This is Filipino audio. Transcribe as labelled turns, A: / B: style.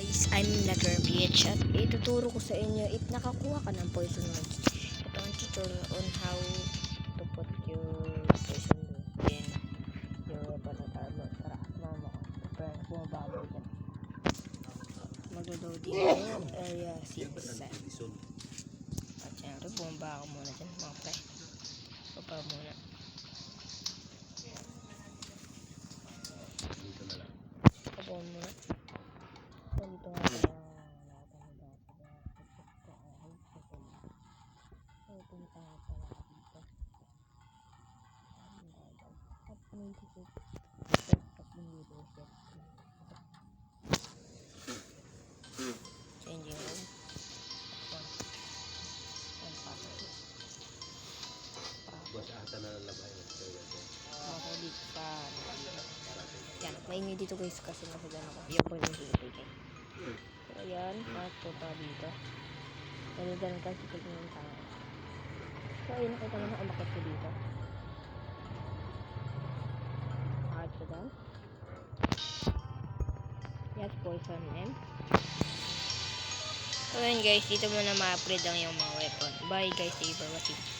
A: guys, I'm Nagger-PH at ituturo ko sa inyo if nakakuha ka ng poison words. Ito ang tutorial on how to put your poison words in your weapon at armor. Tara, mama ko. Prepare, bumaba mo dyan. Maglo-loading yung area 6. At syempre, bumaba ka muna dyan mga pre. Baba muna. Baba muna. Dito nga pala lahat ang punta nga pala dito. At naisip changing room.
B: Bos ata na lalabay
A: Ako dito pa. Yan, maingay dito guys kasi nasagan ako. Yan po yung dito guys. So ayan, punta dito. Naligaran kasi pag yung tao. So ayun, nakita mo na umakit ko dito. Akit ko down. Yes, poison M. So ayun guys, dito mo na ma-upgrade ang yung mga weapon. Bye guys, thank you for watching.